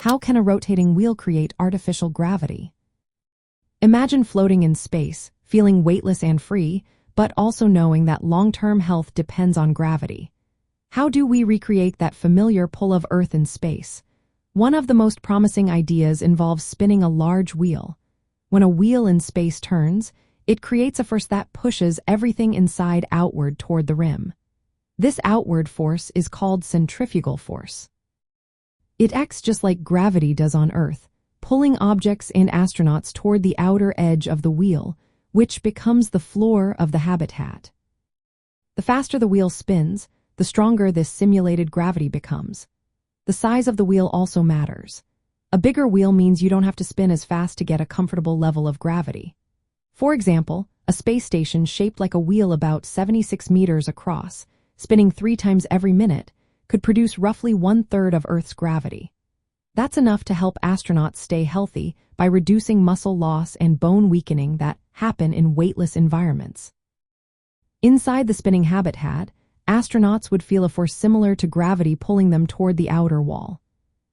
How can a rotating wheel create artificial gravity? Imagine floating in space, feeling weightless and free, but also knowing that long-term health depends on gravity. How do we recreate that familiar pull of Earth in space? One of the most promising ideas involves spinning a large wheel. When a wheel in space turns, it creates a force that pushes everything inside outward toward the rim. This outward force is called centrifugal force. It acts just like gravity does on Earth, pulling objects and astronauts toward the outer edge of the wheel, which becomes the floor of the habitat. The faster the wheel spins, the stronger this simulated gravity becomes. The size of the wheel also matters. A bigger wheel means you don't have to spin as fast to get a comfortable level of gravity. For example, a space station shaped like a wheel about 76 meters across, spinning 3 times every minute, could produce roughly 1/3 of Earth's gravity. That's enough to help astronauts stay healthy by reducing muscle loss and bone weakening that happen in weightless environments. Inside the spinning habitat, astronauts would feel a force similar to gravity pulling them toward the outer wall.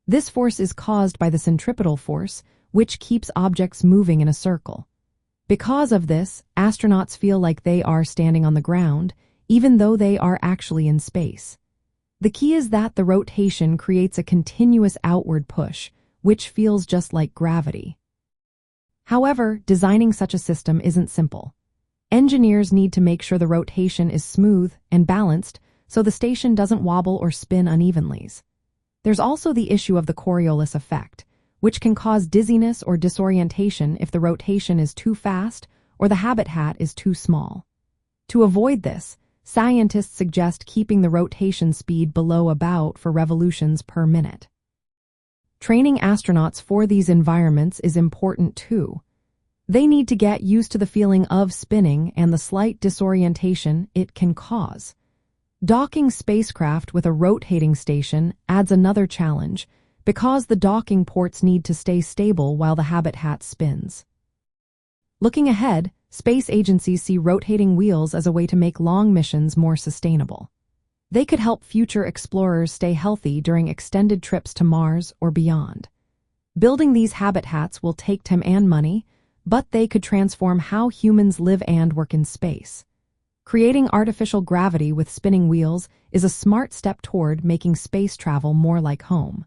This force is caused by the centripetal force, which keeps objects moving in a circle. Because of this, astronauts feel like they are standing on the ground, even though they are actually in space. The key is that the rotation creates a continuous outward push, which feels just like gravity. However, designing such a system isn't simple. Engineers need to make sure the rotation is smooth and balanced so the station doesn't wobble or spin unevenly. There's also the issue of the Coriolis effect, which can cause dizziness or disorientation if the rotation is too fast or the habitat is too small. To avoid this, scientists suggest keeping the rotation speed below about 4 revolutions per minute. Training astronauts for these environments is important too. They need to get used to the feeling of spinning and the slight disorientation it can cause. Docking spacecraft with a rotating station adds another challenge because the docking ports need to stay stable while the habitat spins. Looking ahead, space agencies see rotating wheels as a way to make long missions more sustainable. They could help future explorers stay healthy during extended trips to Mars or beyond. Building these habitats will take time and money, but they could transform how humans live and work in space. Creating artificial gravity with spinning wheels is a smart step toward making space travel more like home.